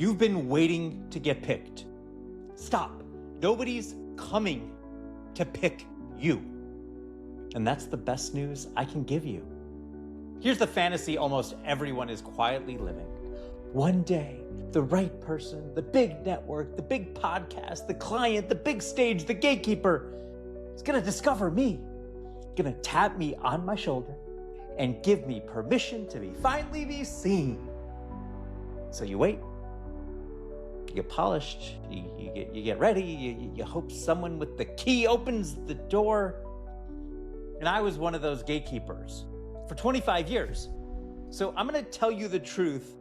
You've been waiting to get picked. Stop. Nobody's coming to pick you. And that's the best news I can give you. Here's the fantasy almost everyone is quietly living. One day, the right person, the big network, the big podcast, the client, the big stage, the gatekeeper is gonna discover me, gonna tap me on my shoulder and give me permission to finally be seen. So you wait, you get polished, you get ready, you hope someone with the key opens the door. And I was one of those gatekeepers for 25 years. So I'm gonna tell you the truth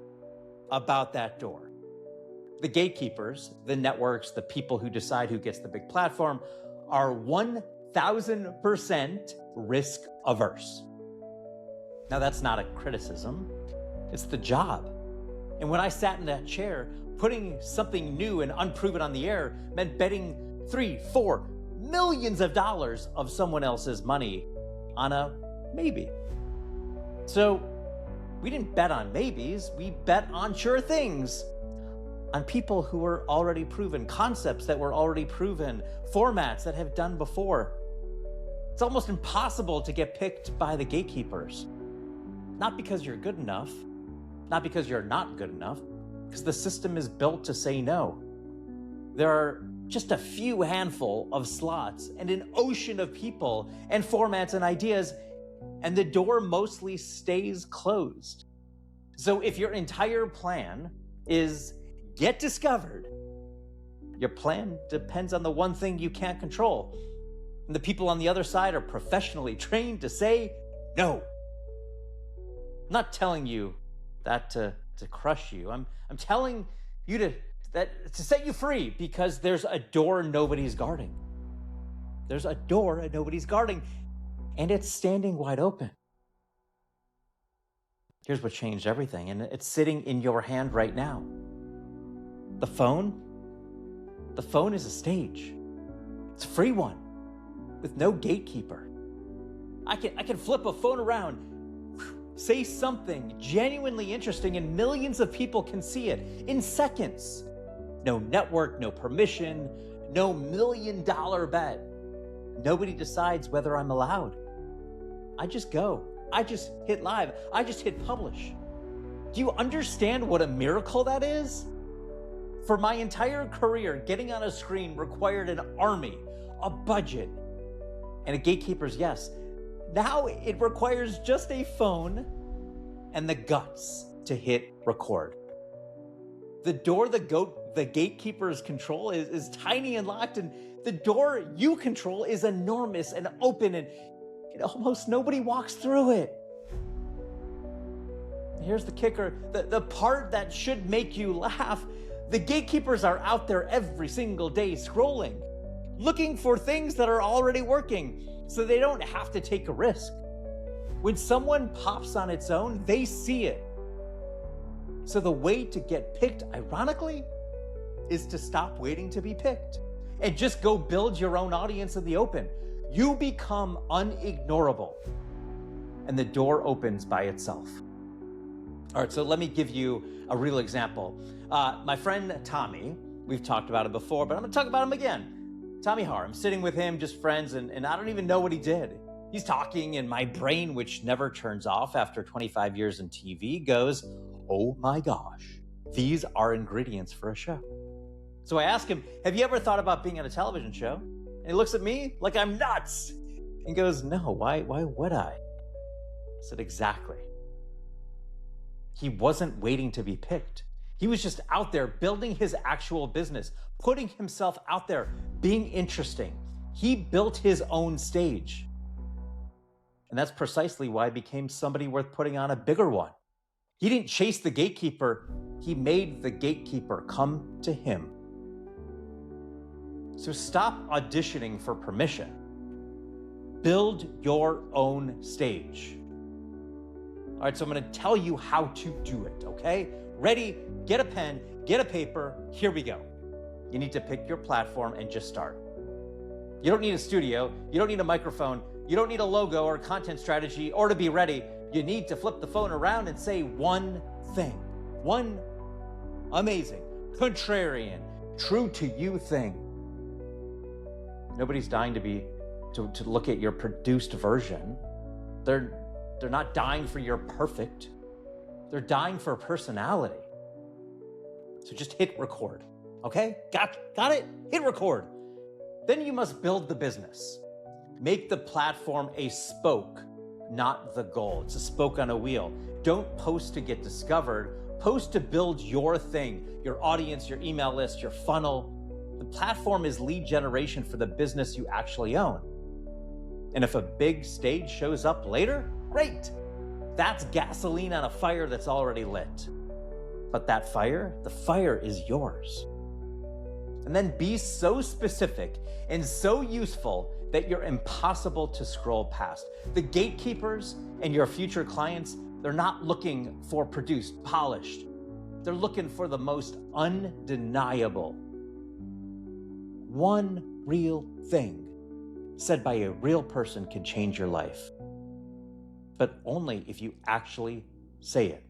about that door. The gatekeepers, the networks, the people who decide who gets the big platform are 1000% risk averse. Now that's not a criticism, it's the job. And when I sat in that chair, putting something new and unproven on the air meant betting 3-4 millions of dollars of someone else's money on a maybe. So we didn't bet on maybes, we bet on sure things, on people who were already proven, concepts that were already proven, formats that have done before. It's almost impossible to get picked by the gatekeepers. Not because you're good enough, not because you're not good enough, because the system is built to say no. There are just a few handful of slots and an ocean of people and formats and ideas, and the door mostly stays closed. So if your entire plan is get discovered, your plan depends on the one thing you can't control. And the people on the other side are professionally trained to say no. I'm not telling you that to crush you. I'm telling you to set you free, because there's a door nobody's guarding. There's a door nobody's guarding, and it's standing wide open. Here's what changed everything, and it's sitting in your hand right now. The phone is a stage. It's a free one with no gatekeeper. I can flip a phone around, say something genuinely interesting, and millions of people can see it in seconds. No network, no permission, no $1 million bet. Nobody decides whether I'm allowed. I just go. I just hit live. I just hit publish. Do you understand what a miracle that is? For my entire career, getting on a screen required an army, a budget, and a gatekeeper's yes. Now it requires just a phone and the guts to hit record. The door the gatekeepers control is tiny and locked, and the door you control is enormous and open, and almost nobody walks through it. Here's the kicker, the part that should make you laugh. The gatekeepers are out there every single day scrolling, looking for things that are already working, so they don't have to take a risk. When someone pops on its own, they see it. So the way to get picked, ironically, is to stop waiting to be picked and just go build your own audience in the open. You become unignorable, and the door opens by itself. All right, so let me give you a real example. My friend Tommy, we've talked about it before, but I'm gonna talk about him again. Tommy Har, I'm sitting with him, just friends, and I don't even know what he did. He's talking, and my brain, which never turns off after 25 years in TV, goes, oh my gosh, these are ingredients for a show. So I ask him, have you ever thought about being on a television show? And he looks at me like I'm nuts and goes, no, why would I? I said, exactly. He wasn't waiting to be picked. He was just out there building his actual business, putting himself out there, being interesting. He built his own stage. And that's precisely why he became somebody worth putting on a bigger one. He didn't chase the gatekeeper. He made the gatekeeper come to him. So stop auditioning for permission. Build your own stage. All right, so I'm gonna tell you how to do it, okay? Ready? Get a pen, get a paper, here we go. You need to pick your platform and just start. You don't need a studio, you don't need a microphone, you don't need a logo or content strategy or to be ready. You need to flip the phone around and say one thing, one amazing, contrarian, true to you thing. Nobody's dying to look at your produced version. They're not dying for your perfect. They're dying for personality. So just hit record, okay? Got it? Hit record. Then you must build the business. Make the platform a spoke, not the goal. It's a spoke on a wheel. Don't post to get discovered. Post to build your thing, your audience, your email list, your funnel. The platform is lead generation for the business you actually own. And if a big stage shows up later, great. That's gasoline on a fire that's already lit. But that fire, the fire is yours. And then be so specific and so useful that you're impossible to scroll past. The gatekeepers and your future clients, they're not looking for produced, polished. They're looking for the most undeniable. One real thing said by a real person can change your life. But only if you actually say it.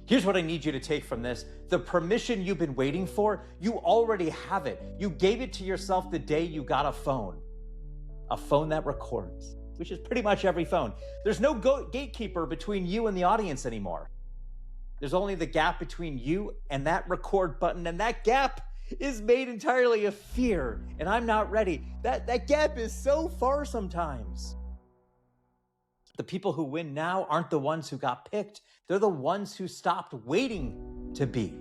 Here's what I need you to take from this. The permission you've been waiting for, you already have it. You gave it to yourself the day you got a phone that records, which is pretty much every phone. There's no gatekeeper between you and the audience anymore. There's only the gap between you and that record button, and that gap is made entirely of fear, and I'm not ready. That gap is so far sometimes. The people who win now aren't the ones who got picked. They're the ones who stopped waiting to be.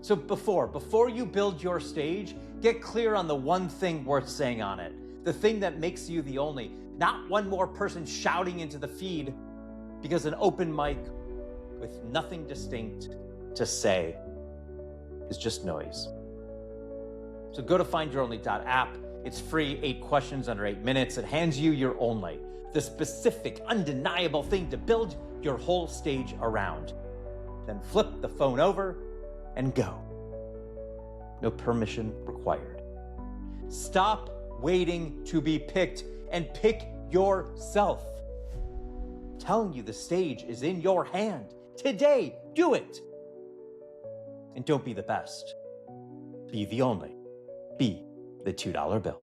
So before you build your stage, get clear on the one thing worth saying on it. The thing that makes you the only. Not one more person shouting into the feed because an open mic with nothing distinct to say is just noise. So go to findyouronly.app. It's free, 8 questions under 8 minutes. It hands you your only, the specific, undeniable thing to build your whole stage around. Then flip the phone over and go. No permission required. Stop waiting to be picked and pick yourself. I'm telling you, the stage is in your hand. Today, do it. And don't be the best. Be the only. Be the $2 bill.